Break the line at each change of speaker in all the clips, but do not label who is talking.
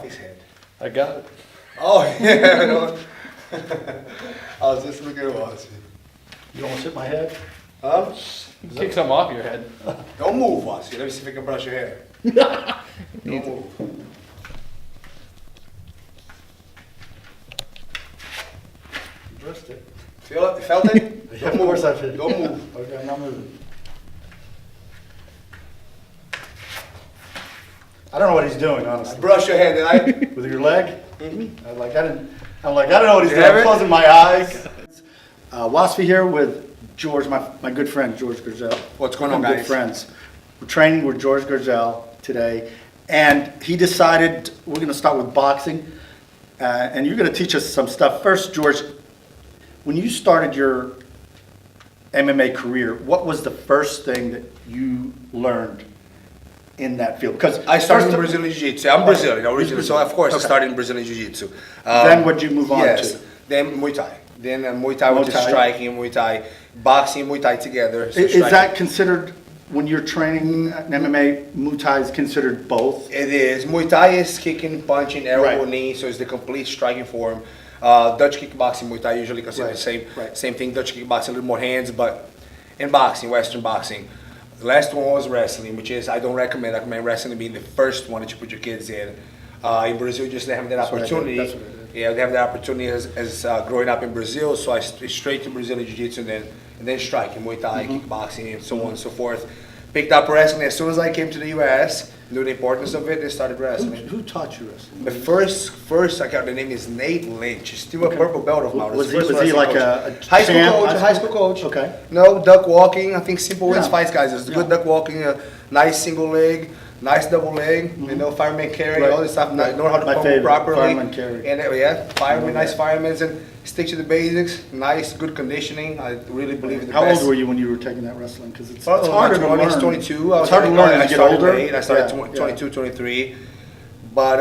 his head.
I got it.
Oh, yeah. No. I was just looking at Wasfi.
You don't want to sit my head?
Huh?
Kick some off your head.
Don't move, Wasfi. Let me see if I can brush your hair. Don't move.
You brushed it.
Feel it? You felt it?
Yeah, of course I feel it.
Don't move.
Okay, I'm not moving. I don't know what he's doing,
I
honestly.
brushed your hair, did I?
With your leg?
Mm-hmm.
I don't know what he's
You
doing.
have
I'm
it?
closing my eyes. Wasfi here with George, my good friend, Jorge Gurgel.
What's going on,
We're
guys?
Good friends. We're training with Jorge Gurgel today, and he decided we're going to start with boxing, and you're going to teach us some stuff. First, George, when you started your MMA career, what was the first thing that you learned in that field? Because
I started in Brazilian Jiu-Jitsu. I'm Brazilian originally, so of course I
Okay.
started in Brazilian Jiu-Jitsu.
Then what'd you move on
yes,
to?
Then Muay Thai. Then Muay Thai, which is
Muay Thai.
striking, Muay Thai, boxing, Muay Thai together. So
Is
striking.
that considered, when you're training in MMA, Muay Thai is considered both?
It is. Muay Thai is kicking, punching, elbow,
Right.
knee, so it's the complete striking form. Dutch kickboxing, Muay Thai usually considered
Right,
the
right.
same thing. Dutch kickboxing, a little more hands, but in boxing, Western boxing. The last one was wrestling, which is I don't recommend. I recommend wrestling being the first one that you put your kids in. In Brazil, just they have that
That's what I did.
opportunity.
That's what I did.
Yeah, they have that opportunity as growing up in Brazil. So I straight to Brazilian Jiu-Jitsu and then striking, Muay Thai, kickboxing, and so on and so forth. Picked up wrestling as soon as I came to the U.S. Knew the importance of it and started wrestling.
Who taught you wrestling?
The first I got the name is Nate Lynch. He's still a purple belt of mine.
Was
It's the
he
first
like
wrestling
a
coach. high school
champ?
coach? High school coach.
Okay.
No, duck walking. I think simple wins
Yeah.
fights, guys. It's good
Yeah.
duck walking, a nice single leg, nice double leg. You know, fireman carry,
Right.
all this stuff. Know how to
My
pump
favorite,
properly.
fireman carry.
And yeah, fireman,
Yeah.
nice firemen, and stick to the basics. Nice, good conditioning. I really believe in the
How
best.
old were you when you were taking that wrestling? Because it's
Well,
harder to learn.
It's 22. I was
It's hard to learn as
I
you get
started
older.
late. I started
Yeah,
22, 23. But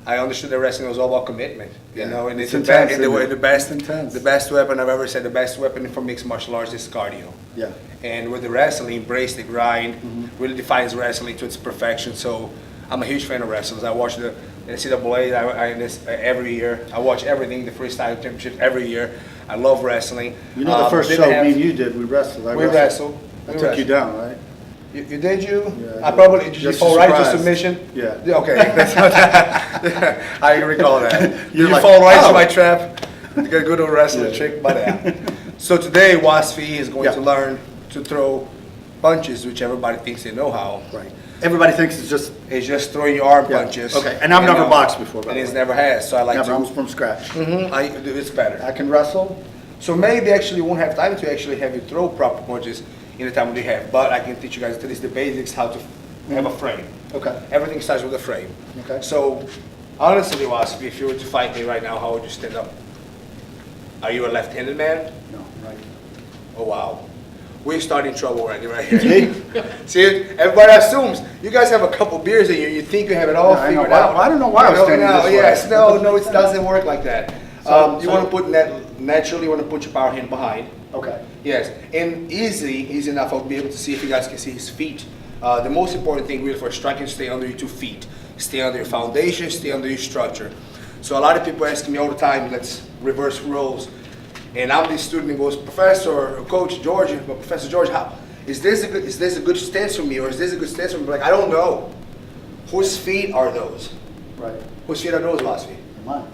I understood that wrestling was all about commitment. You know, and
It's
the
intense,
best,
isn't it?
the best,
It's intense.
the best weapon I've ever said. The best weapon for mixed martial arts is cardio.
Yeah.
And with the wrestling, embrace the grind. Really defines wrestling to its perfection. So I'm a huge fan of wrestlers. I watch the NCAA every year. I watch everything, the freestyle championship every year. I love wrestling.
You know, the first
Didn't
show
have-
me and you did, we wrestled.
We wrestled.
I
We
took you
wrestled.
down, right?
You did you?
Yeah,
I probably did. You
Just
fall right to
surprised.
submission.
Yeah.
Okay. I recall that.
You're
You
like,
fall right
"Oh."
to my trap. You got a good old wrestling
Yeah.
trick, but yeah. So today, Wasfi is going
Yeah.
to learn to throw punches, which everybody thinks they know how.
Right. Everybody thinks it's just,
It's just throwing your arm
Yeah.
punches.
Okay. And I've never boxed before, by
And
the
it's
way.
never has. So I like
never, I'm
to.
from scratch.
It's better.
I can wrestle.
So maybe actually won't have time to actually have you throw proper punches in the time we have, but I can teach you guys at least the basics how to have a frame.
Okay.
Everything starts with a frame.
Okay.
So honestly, Wasfi, if you were to fight me right now, how would you stand up? Are you a left-handed man?
No, right.
Oh wow. We're starting trouble already right here. See, everybody assumes you guys have a couple beers in you. You think you have it all
Yeah, I know.
figured
Why-
out.
I don't know why I was
No,
standing
no,
this way.
yes, no, it doesn't work like that.
So-
You want to put naturally. You want to put your power hand behind.
Okay.
Yes, and easy enough. I'll be able to see if you guys can see his feet. The most important thing really for striking is stay under your 2 feet. Stay under your foundation, stay under your structure. So a lot of people ask me all the time, let's reverse roles. And I'm this student who goes, Professor or Coach George, Professor George, how is this a good stance for me, or is this a good stance for me? Like, I don't know. Whose feet are those?
Right.
Whose feet are those, Wasfi?
Mine.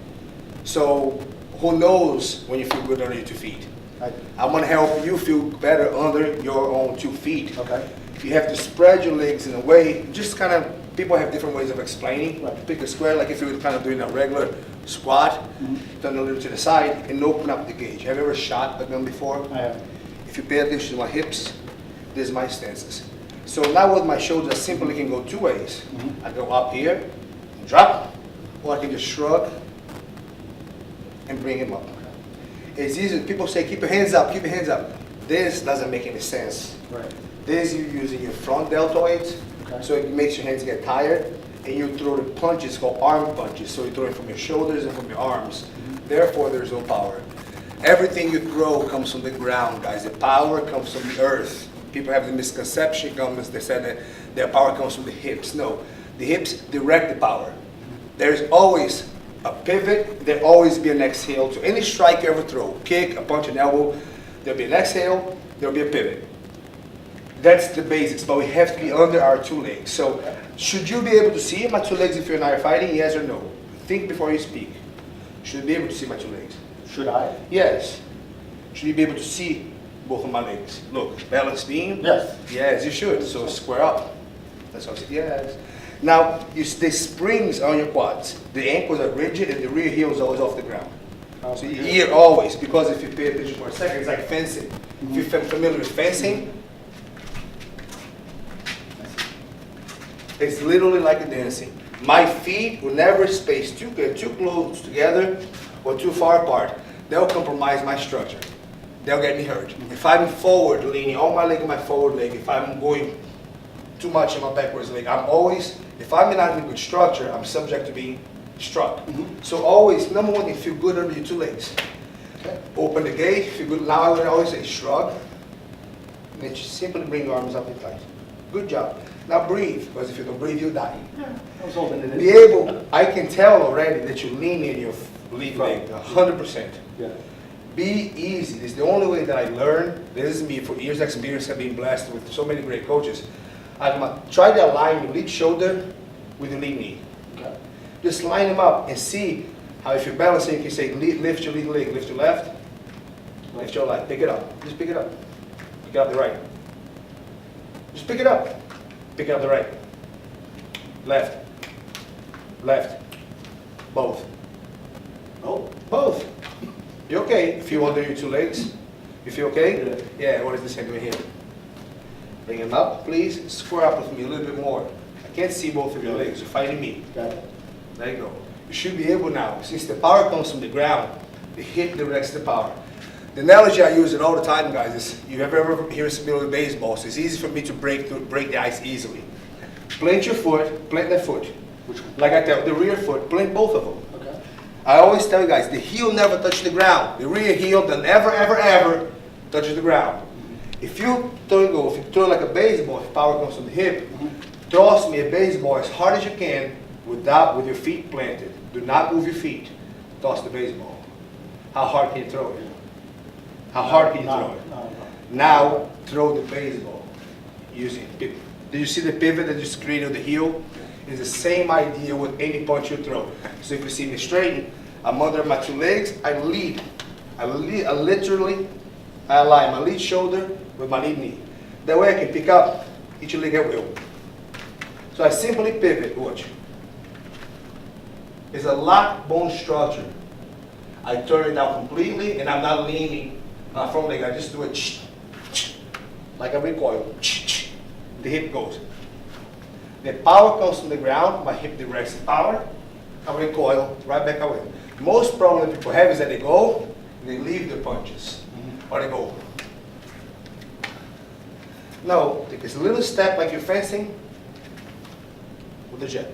So who knows when you feel good under your 2 feet?
Right.
I'm gonna help you feel better under your own 2 feet.
Okay.
You have to spread your legs in a way, just kind of, people have different ways of explaining.
Right.
Pick a square, like if you were kind of doing a regular squat, turn a little to the side and open up the gauge. Have you ever shot a gun before?
I have.
If you pay attention to my hips, this is my stances. So now with my shoulders, I simply can go 2 ways. I go up here, drop, or I can just shrug and bring him up. It's easy. People say, keep your hands up, keep your hands up. This doesn't make any sense.
Right.
This you're using your front deltoids,
Okay.
so it makes your hands get tired, and you throw the punches called arm punches. So you throw it from your shoulders and from your arms. Therefore, there's no power. Everything you throw comes from the ground, guys. The power comes from the earth. People have the misconception, they said that their power comes from the hips. No, the hips direct the power. There's always a pivot, there'll always be an exhale to any strike you ever throw. Kick, a punch, an elbow, there'll be an exhale, there'll be a pivot. That's the basics, but we have to be under our two legs. So, should you be able to see my two legs if you and I are fighting? Yes or no? Think before you speak. Should you be able to see my two legs?
Should I?
Yes. Should you be able to see both of my legs? Look, balance beam?
Yes.
Yes, you should. So square up. That's what I said, yes. Now, the springs on your quads. The ankles are rigid and the rear heel is always off the ground. So your ear always, because if you pay attention for a second, it's like fencing. If you're familiar with fencing, it's literally like a dancing. My feet will never space too close together or too far apart. They'll compromise my structure. They'll get me hurt. If I'm forward leaning on my leg and my forward leg, if I'm going too much in my backwards leg, I'm always, if I'm not in a good structure, I'm subject to being struck. So always, number one, you feel good under your two legs. Okay. Open the gate, feel good. Now I would always say shrug. And then just simply bring your arms up and tight. Good job. Now breathe, because if you don't breathe, you'll die.
Yeah, I was holding it in.
Be able, I can tell already that you lean in your lead leg 100%.
Yeah.
Be easy. This is the only way that I learned. This is me for years of experience. I've been blessed with so many great coaches. Try to align your lead shoulder with your lead knee.
Okay.
Just line them up and see how if you're balancing, you can say lift your lead leg, lift your left, lift your right, pick it up. Just pick it up. Pick it up the right. Just pick it up. Pick it up the right. Left. Left. Both.
Oh.
Both. You okay if you under your two legs? You feel okay? Yeah, what is this hand doing here? Bring them up, please. Square up with me a little bit more. I can't see both of your legs. You're fighting me.
Got it.
There you go. You should be able now, since the power comes from the ground, the hip directs the power. The analogy I use it all the time, guys, is you ever hear something with baseball, so it's easy for me to break the ice easily. Plant your foot, plant that foot.
Which one?
Like I tell, the rear foot, plant both of them.
Okay.
I always tell you guys, the heel never touches the ground. The rear heel doesn't ever touches the ground. If you throw like a baseball, if power comes from the hip, toss me a baseball as hard as you can with your feet planted. Do not move your feet. Toss the baseball. How hard can you throw it? How hard can you throw it?
No.
Now throw the baseball. Using did you see the pivot that just created the heel? It's the same idea with any punch you throw. So if you see me straighten, I'm under my two legs, I lead. I literally align my lead shoulder with my lead knee. That way I can pick up each leg at will. So I simply pivot, watch. It's a locked bone structure. I turn it down completely and I'm not leaning my front leg. I just do it like a recoil. The hip goes. The power comes from the ground, my hip directs the power, I recoil, right back away. Most problem that people have is that they go, they leave the punches, or they go. No, take a little step like you're fencing with the jab.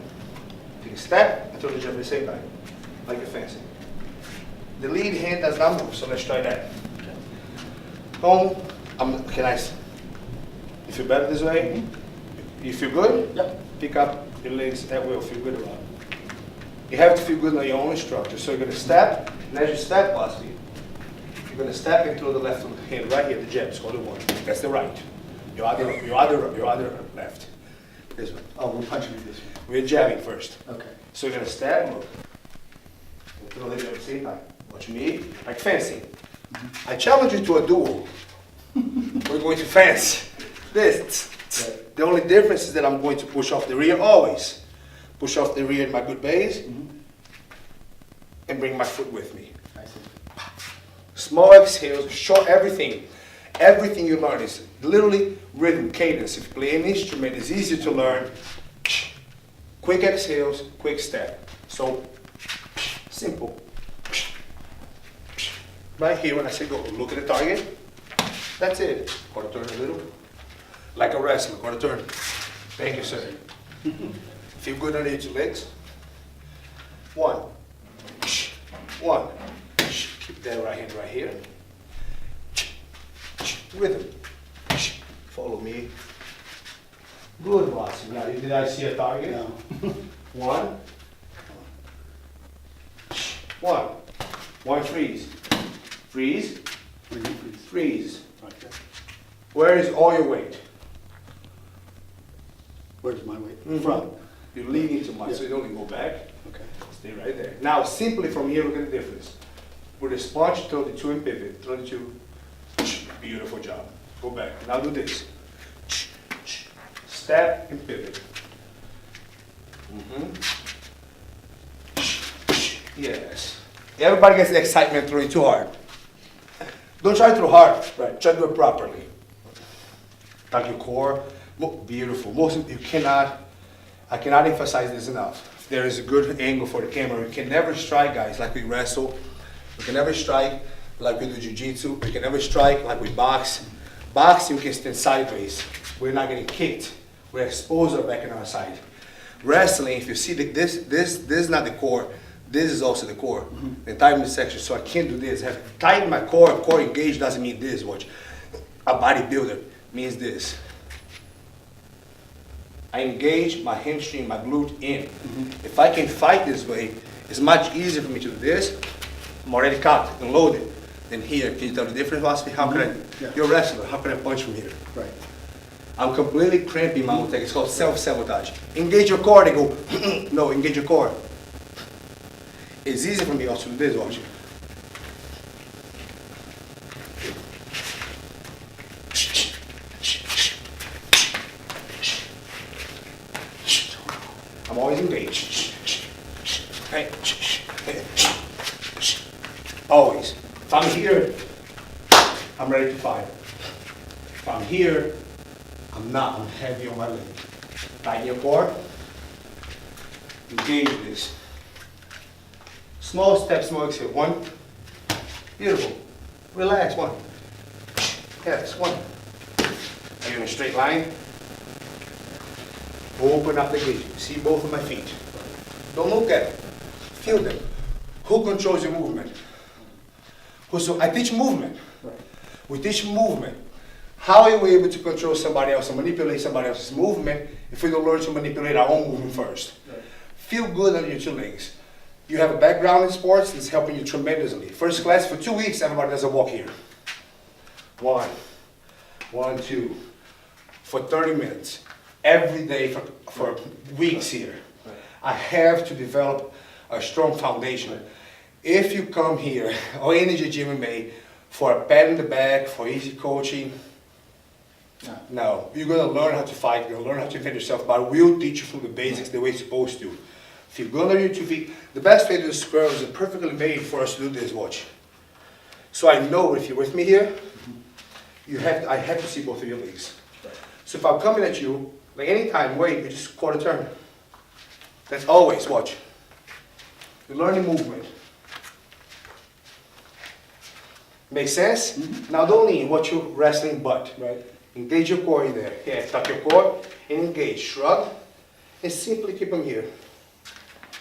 Take a step and throw the jab at the same time, like you're fencing. The lead hand does not move, so let's try that. Home, you feel better this way? You feel good?
Yep.
Pick up your legs that will feel good around. You have to feel good on your own structure. So you're going to step, and as you step, Wasfi, you're going to step and throw the left hand right here, the jab, it's called the one. That's the right. Your other left. This one.
Oh, we're punching it this way.
We're jabbing first.
Okay.
So you're going to step, look, and throw the jab at the same time. Watch me, like fencing. I challenge you to a duel. We're going to fence. This.
Right.
The only difference is that I'm going to push off the rear always. Push off the rear in my good base and bring my foot with me.
I see.
Small exhales, short everything. Everything you learn is literally rhythm, cadence. If you play an instrument, it's easier to learn. Quick exhales, quick step. So, simple. Right here when I say go, look at the target. That's it. Quarter turn a little. Like a wrestler, quarter turn. Thank you, sir. Feel good under your two legs. One. One. Keep that right hand right here. Rhythm. Follow me. Good, Wasfi. Now, did I see a target?
No.
One. One. One, freeze. Freeze.
What do you mean, please?
Freeze.
Okay.
Where is all your weight?
Where's my weight?
Mm-hmm.
Front.
You're leaning too much,
Yeah.
so you don't need to go back.
Okay.
Stay right there. Now, simply from here, look at the difference. With a sponge, 32 and pivot. 32. Beautiful job. Go back. Now do this. Step and pivot. Yes. Everybody gets the excitement throwing too hard. Don't try to throw hard. Right. Try to do it properly. Tuck your core. Beautiful. I cannot emphasize this enough. There is a good angle for the camera. We can never strike, guys, like we wrestle. We can never strike like we do jiu-jitsu. We can never strike like we box. Boxing, we can stand sideways. We're not getting kicked. We're exposed our back and our side. Wrestling, if you see this is not the core. This is also the core. The entire midsection. So I can't do this. I have to tighten my core. Core engaged doesn't mean this. Watch. A bodybuilder means this. I engage my hamstring, my glute in. If I can fight this way, it's much easier for me to do this. I'm already cocked and loaded. Than here. Can you tell the difference, Wasfi? How can I?
Yeah.
You're a wrestler. How can I punch from here?
Right.
I'm completely cramping my own technique. It's called self-sabotage. Engage your core. They go, no, engage your core. It's easy for me also to do this, watch. I'm always engaged. Hey. Always. If I'm here, I'm ready to fight. If I'm here, I'm not. I'm heavy on my leg. Tighten your core. Engage this. Small steps, small exhale. One. Beautiful. Relax. One. Yes, one. Are you in a straight line? Open up the gauge. See both of my feet. Don't look at them. Feel them. Who controls your movement? So I teach movement.
Right.
We teach movement. How are we able to control somebody else and manipulate somebody else's movement if we don't learn to manipulate our own movement first?
Right.
Feel good under your two legs. You have a background in sports that's helping you tremendously. First class, for 2 weeks, everybody does a walk here. 1, 2, for 30 minutes. Every day for weeks here.
Right.
I have to develop a strong foundation. If you come here, or any MMA, for a pat in the back, for easy coaching, no. You're going to learn how to fight, you're going to learn how to defend yourself, but we'll teach you from the basics the way it's supposed to. If you're going to learn your 2 feet, the best way to do square is perfectly made for us to do this, watch. So I know if you're with me here, I have to see both of your legs. So if I'm coming at you, like anytime, wait, you just quarter turn. That's always, watch. You're learning movement. Make sense? Now don't lean, watch your wrestling butt.
Right.
Engage your core in there. Yeah, tuck your core and engage. Shrug and simply keep them here.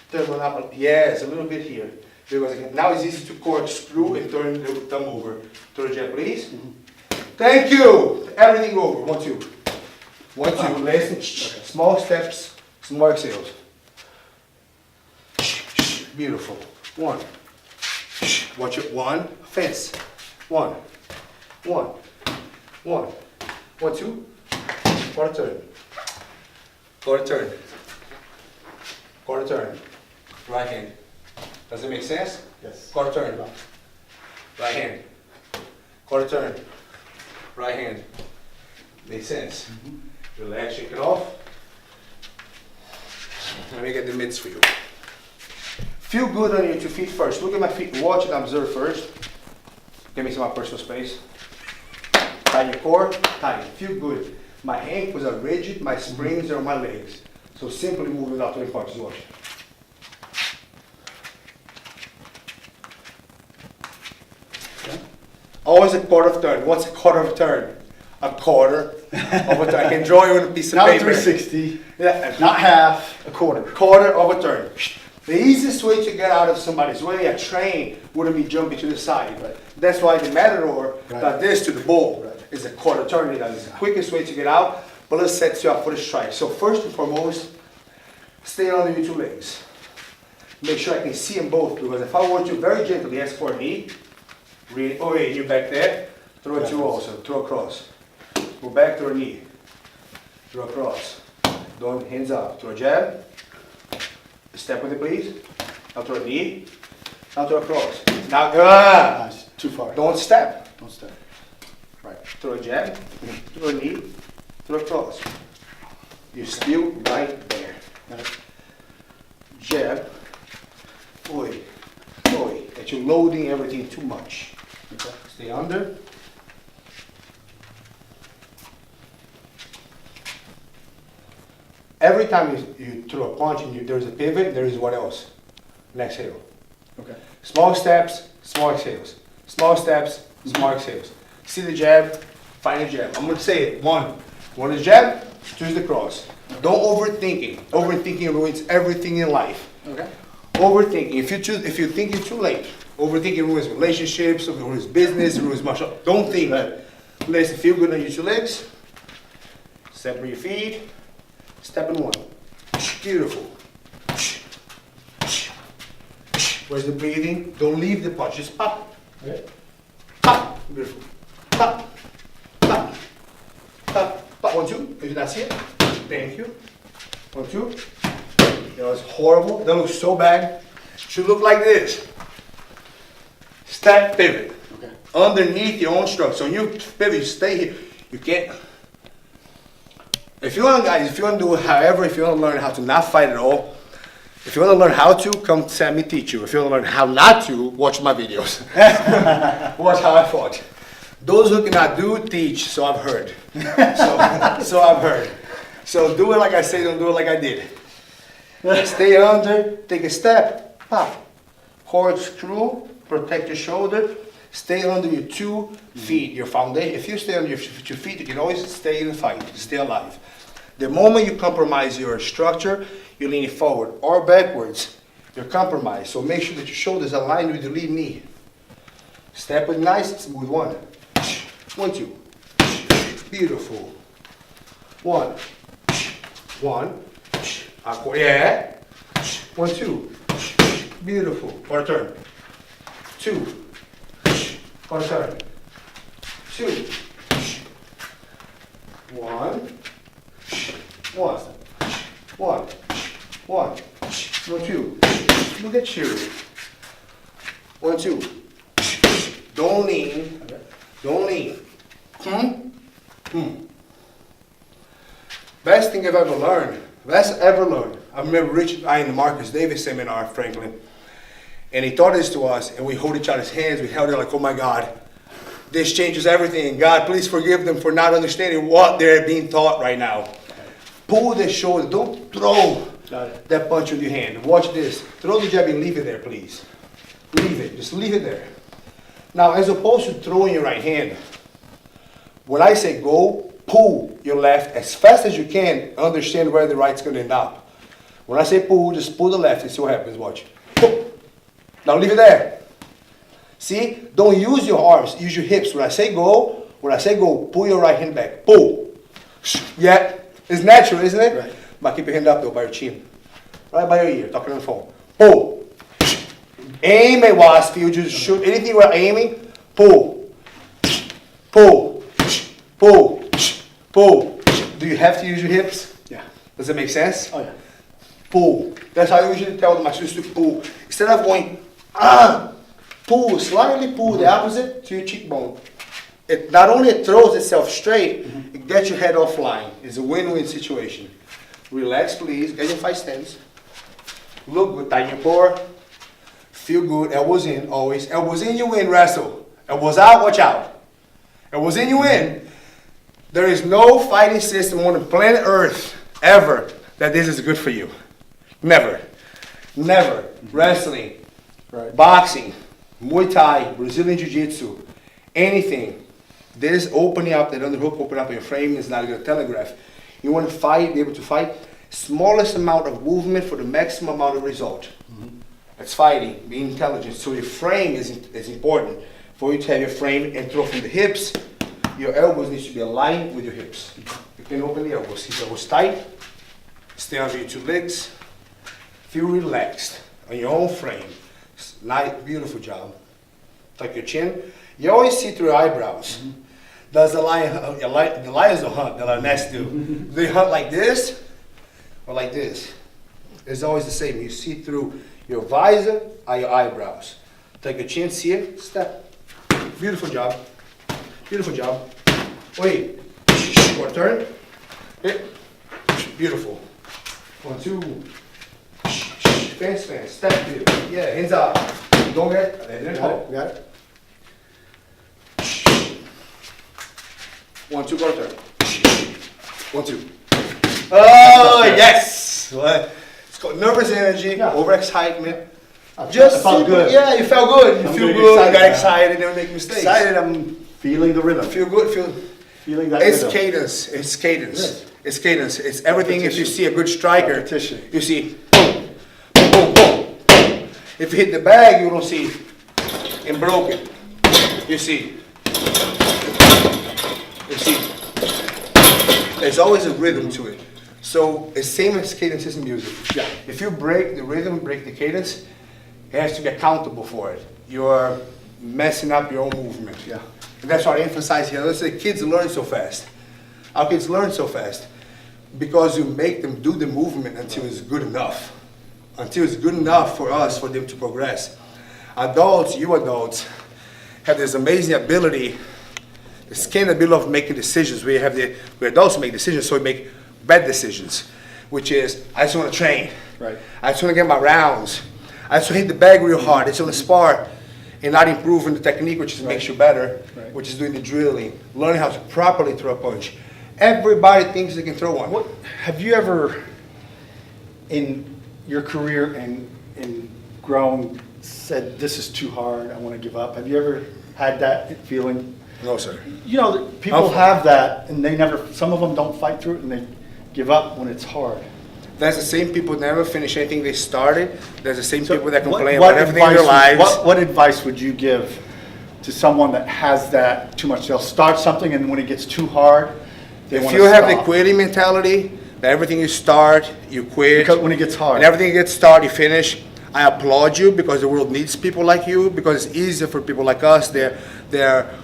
Turn one up. Yes, a little bit here. Because now it's easy to corkscrew and turn the thumb over. Turn the jet, please. Thank you. Everything over. 1, 2. 1, 2. Listen. Small steps, small exhales. Beautiful. 1. Watch it. 1. Fence. 1. 1. 1. 1, 2. Quarter turn. Quarter turn. Quarter turn. Right hand. Does it make sense?
Yes.
Quarter turn. Right hand. Quarter turn. Right hand. Makes sense. Relax, shake it off. Let me get the mitts for you. Feel good on your 2 feet first. Look at my feet. Watch and observe first. Give me some of my personal space. Tighten your core. Tighten. Feel good. My ankles are rigid. My springs are on my legs. So simply move without doing punches. Watch. Always a quarter of a turn. What's a quarter of a turn? A quarter of a turn. I can draw you on a piece of
Not
paper.
360,
Yeah.
not half, a quarter.
Quarter of a turn. The easiest way to get out of somebody's way, a train, wouldn't be jumping to the side.
Right.
That's why the matador
Right.
does this to the bull.
Right.
It's a quarter turn. It's the quickest way to get out, but let's set you up for the strike. So first and foremost, stay under your 2 legs. make sure I can see them both, because if I were to very gently ask for a knee, oh wait, you're back there, throw a two also, throw across. Go back, throw a knee, throw across. Don't, hands up, throw a jab, step with it please, now throw a knee, now throw across. Now,
Nice. Too far.
don't step.
Don't step.
Right, throw a jab, throw a knee, throw across. You're still right there.
Right.
Jab, oi, oi, that you're loading everything too much.
Okay.
Stay under. Every time you throw a punch and there's a pivot, there is what else? An exhale.
Okay.
Small steps, small exhales. Small steps, small exhales. See the jab, find the jab. I'm going to say it. One is jab, two is the cross. Don't overthinking. Overthinking ruins everything in life.
Okay.
Overthinking. If you think it's too late, overthinking ruins relationships, ruins business, ruins martial. Don't think.
Right.
Listen, feel good on your two legs. Separate your feet. Step in one. Beautiful. Where's the breathing? Don't leave the punch. Just pop.
Okay.
Pop. Beautiful. Pop. Pop. Pop. Pop. 1, 2. Did you not see it? Thank you. 1, 2. That was horrible. That looks so bad. Should look like this. Step pivot.
Okay.
Underneath your own structure. So when you pivot, you stay here. You can't. If you want, guys, if you want to do it, however, if you want to learn how to not fight at all, if you want to learn how to, come let me teach you. If you want to learn how not to, watch my videos. Watch how I fought. Those who cannot do, teach. So I've heard. So I've heard. So do it like I say, don't do it like I did. Stay under, take a step, pop. Corkscrew, protect your shoulder. Stay under your 2 feet, your foundation. If you stay under your 2 feet, you can always stay in the fight, stay alive. The moment you compromise your structure, you're leaning forward or backwards, you're compromised. So make sure that your shoulders are aligned with your lead knee. Step with nice, smooth 1. 1, 2. Beautiful. 1. 1. Yeah. 1, 2. Beautiful. For a turn. 2. For a turn. 2. 1. 1. 1. 1. 1, 2. Look at you. 1, 2. Don't lean. Don't lean. Best thing I've ever learned. I remember Richard I in the Marcus Davis seminar, Franklin, and he taught this to us, and we hold each other's hands. We held it like, oh my God, this changes everything. God, please forgive them for not understanding what they're being taught right now. Pull the shoulder. Don't throw that punch with your hand. Watch this. Throw the jab and leave it there, please. Leave it. Just leave it there. Now, as opposed to throwing your right hand, when I say go, pull your left as fast as you can. Understand where the right's going to end up. When I say pull, just pull the left and see what happens. Watch. Pull. Now leave it there. See? Don't use your arms. Use your hips. When I say go, pull your right hand back. Pull. Yeah. It's natural, isn't it?
Right.
But keep your hand up though by your chin. Right by your ear. Talking on the phone. Pull. Aim at Wasfi. You just shoot anything we're aiming. Pull. Pull. Pull. Pull. Do you have to use your hips?
Yeah.
Does it make sense?
Oh yeah.
Pull. That's how I usually tell my students to pull. Instead of going, pull, slightly pull the opposite to your cheekbone. It not only it throws itself straight, it gets your head offline. It's a win-win situation. Relax, please. Get your 5 stance. Look good. Tighten your core. Feel good. Elbows in, always. Elbows in, you win, wrestle. Elbows out, watch out. Elbows in, you win. There is no fighting system on the planet Earth ever that this is good for you. Never. Never. Wrestling,
Right.
boxing, Muay Thai, Brazilian Jiu-Jitsu, anything. This opening up, that underhook, open up your frame is not going to telegraph. You want to fight, be able to fight, smallest amount of movement for the maximum amount of result. That's fighting, being intelligent. So your frame is important. For you to have your frame and throw from the hips, your elbows need to be aligned with your hips. You can open the elbows. Keep the elbows tight. Stay under your 2 legs. Feel relaxed. on your own frame. Nice, beautiful job. Tuck your chin. You always see through your eyebrows. Does the lion, the lions don't hunt, the lioness do. They hunt like this or like this. It's always the same. You see through your visor or your eyebrows. Tuck your chin, see it, step. Beautiful job. Beautiful job. Wait. Quarter turn. Hit. Beautiful. 1, 2. Fence, fence. Step, beautiful. Yeah, hands up. Don't get it.
Got it?
1, 2, quarter turn. 1, 2. Oh, yes! What? It's called nervous energy, overexcitement. Just
felt good.
Yeah, you felt good. You feel good.
excited,
You got
man.
excited. Never make mistakes.
Excited, I'm feeling the rhythm.
Feel good.
Feeling that
It's
rhythm.
cadence. It's cadence.
Yes.
It's cadence. It's everything. If you
Repetition.
see a good striker,
Repetition.
you see boom, boom, boom. If you hit the bag, you don't see and broken. You see. You see. There's always a rhythm to it. So it's same as cadence in music.
Yeah.
If you break the rhythm, break the cadence, it has to be accountable for it. You're messing up your own movement.
Yeah.
And that's what I emphasize here. Let's say kids learn so fast. Our kids learn so fast because you make them do the movement until it's good enough. Until it's good enough for us, for them to progress. Adults, you adults, have this amazing ability, this kind of ability of making decisions. We adults make decisions, so we make bad decisions, which is, I just want to train.
Right.
I just want to get my rounds. I just want to hit the bag real hard. I just want to spar and not improving the technique, which is makes you better,
Right.
which is doing the drilling, learning how to properly throw a punch. Everybody thinks they can throw one.
What have you ever, in your career and in growing, said this is too hard, I want to give up? Have you ever had that feeling?
No, sir.
You know, that people have that, and they never. Some of them don't fight through it, and they give up when it's hard.
That's the same people that never finish anything they started. There's the same
So
people that complain
what
about everything in their
advice
lives.
What advice would you give to someone that has that too much? They'll start something, and when it gets too hard, they
If
want
you
to
have the
stop.
quitting mentality, that everything you start, you quit.
Because when it gets hard.
And everything you get started, you finish. I applaud you because the world needs people like you, because it's easier for people like us. They're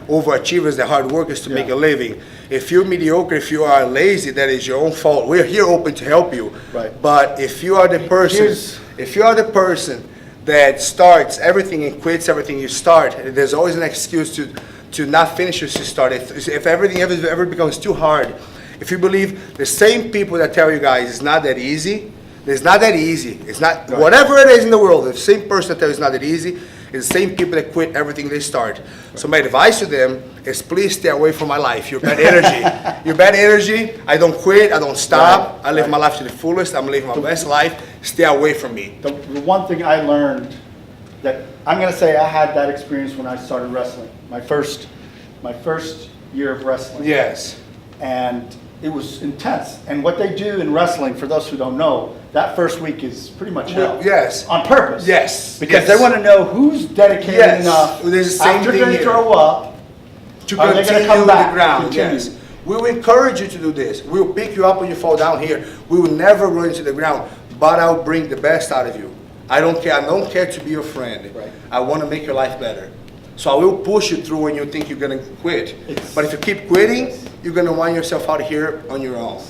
overachievers, they're hard workers to make
Yeah.
a living. If you're mediocre, if you are lazy, that is your own fault. We're here open to help you.
Right.
But if you are the person that starts everything and quits everything you start, there's always an excuse to not finish what you started. If everything ever becomes too hard, if you believe the same people that tell you guys it's not that easy, it's not that easy. It's not,
Right.
whatever it is in the world, the same person that tells you it's not that easy is the same people that quit everything they start. So my advice to them is please stay away from my life. You're bad energy. You're bad energy. I don't quit. I don't stop.
Right.
I live my life to the fullest. I'm living my best life. Stay away from me.
The one thing I learned that I'm going to say I had that experience when I started wrestling. My first year of wrestling.
Yes.
And it was intense. And what they do in wrestling, for those who don't know, that first week is pretty much hell.
Yes.
On purpose.
Yes.
Because
Yes.
they want to know who's dedicated
Yes.
enough
There's the same
after
thing
they
here.
throw up.
To
Are they gonna
continue
come
the
back?
ground,
Continue.
yes. We will encourage you to do this. We will pick you up when you fall down here. We will never run into the ground, but I'll bring the best out of you. I don't care. I don't care to be your friend.
Right.
I want to make your life better. So I will push you through when you think you're going to quit. But if you keep quitting, you're going to wind yourself out here on your own.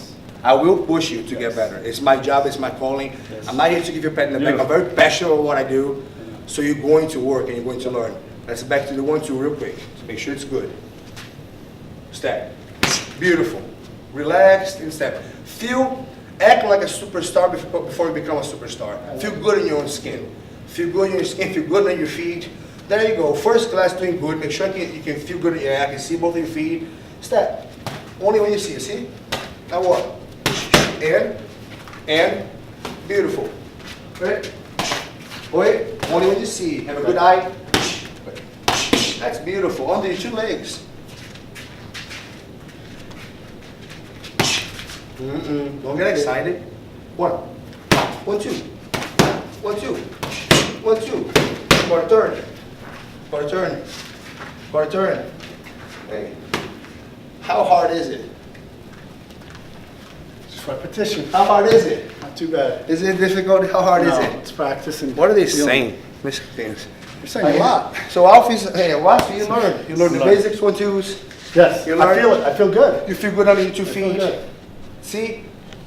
I will push you to get better. It's my job. It's my calling.
Yes.
I'm not here to give you a pat in the back. I'm very passionate about what I do. So you're going to work and you're going to learn. Let's back to the 1-2 real quick. To make sure it's good. Step. Beautiful. Relaxed and step. Act like a superstar before you become a superstar. Feel good in your own skin. Feel good in your skin. Feel good on your feet. There you go. First class doing good. Make sure you can feel good in your act. You see both of your feet. Step. Only when you see it. See? Now what? And. Beautiful. Right? Wait. Only when you see. Have a good eye. That's beautiful. Under your two legs. Don't get excited. 1, 1, 2, 1, 2, 1, 2. Quarter turn. Quarter turn. Quarter turn. Hey. How hard is it?
Just repetition.
How hard is it?
Not too bad.
Is it difficult? How hard is
No,
it?
it's practice and
What are they
feeling.
saying? Mr. Things.
You're saying a lot.
So Wasfi's, hey, Wasfi, you learn. You learn the
Learn.
basics, 1, 2s.
Yes,
You
I
learn.
feel it. I feel good.
You feel good under your 2
I feel
feet.
good.
See,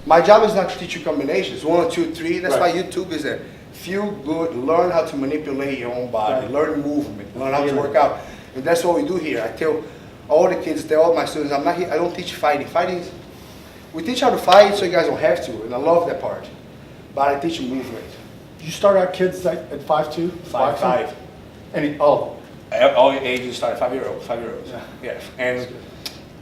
my job is not to teach you combinations. 1, 2, 3. That's
Right.
why YouTube is there. Feel good. Learn how to manipulate your own body.
Right.
Learn movement. Learn how to
Feeling.
work out. And that's what we do here. I tell all the kids, tell all my students, I'm not here. I don't teach fighting. Fighting is, we teach how to fight so you guys don't have to, and I love that part. But I teach you movement.
You start our kids at 5'2"?
5'5".
Any, oh,
All ages start 5-year-olds. 5-year-olds.
Yeah.
Yeah. And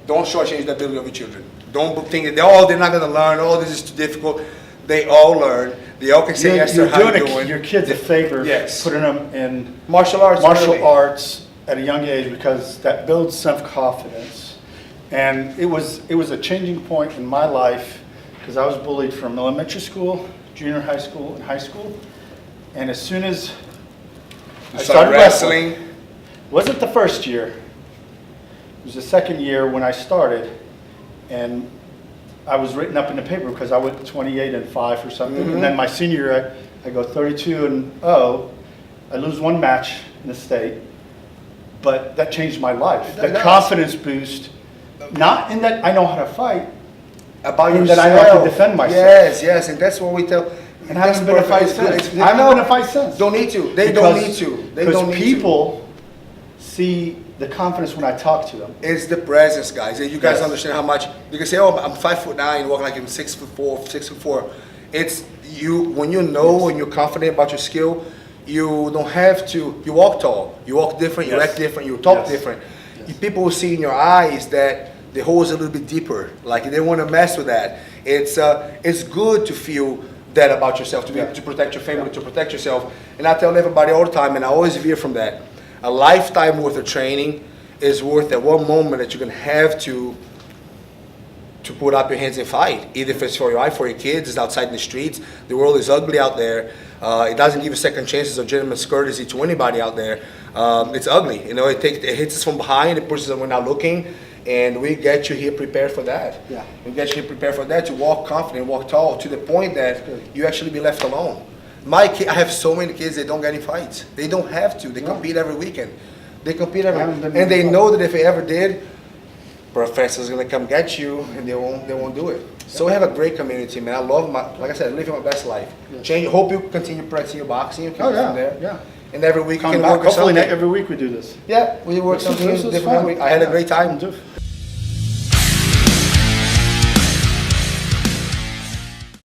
don't shortchange the ability of your children. Don't think that they're not going to learn. Oh, this is too difficult. They all learn. They all can say yes, sir.
you're
How you
doing
doing?
your kids a favor,
Yes.
putting them in
Martial arts.
martial
early.
arts at a young age because that builds self-confidence. And it was a changing point in my life because I was bullied from elementary school, junior high school, and high school. And as soon as I started wrestling, wasn't the first year. It was the second year when I started, and I was written up in the paper because I went 28-5 or something. And then my senior year, I go 32-0. I lose one match in the state, but that changed my life.
That
The
does.
confidence boost, not in that I know how to fight,
About
and
yourself.
that I know how to defend myself.
Yes, yes, and that's what we tell.
And I haven't been in a fight since. I
I
haven't
know.
been in a fight since.
Don't need to. They don't need to. They don't need
Because people see the confidence when I talk to them.
to. It's the presence, guys. You guys
Yes.
understand how much you can say. Oh, I'm 5'9", walk like I'm 6'4", 6'4". It's you when you know and you're confident about your skill. You don't have to. You walk tall. You walk different. You
Yes.
act different. You talk
Yes.
different.
Yes.
People will see in your eyes that the hole is a little bit deeper. Like they want to mess with that. It's good to feel that about yourself, to be able to protect your family, to protect yourself. And I tell everybody all the time, and I always veer from that. A lifetime worth of training is worth that one moment that you're gonna have to put up your hands and fight. Either if it's for your wife, for your kids, it's outside in the streets. The world is ugly out there. It doesn't give you second chances or gentleman's courtesy to anybody out there. It's ugly. You know, it hits us from behind, it pushes us when we're not looking, and we get you here prepared for that.
Yeah.
We get you here prepared for that, to walk confident, walk tall, to the point that you actually be left alone. I have so many kids that don't get in fights. They don't have to. They compete every weekend. They compete every,
haven't been
and they
in a
know that if they ever did, professor's gonna come get you, and they won't do it. So we have a great community, man. I love like I said, living my best life.
Yes.
Change. Hope you continue practicing your boxing. You can
Oh,
go
yeah,
from there.
yeah.
And every week you
Come
can
back.
work with
Hopefully
something.
every week we do this.
Yeah, we work
This is
something
fun.
different every week. I had a great time.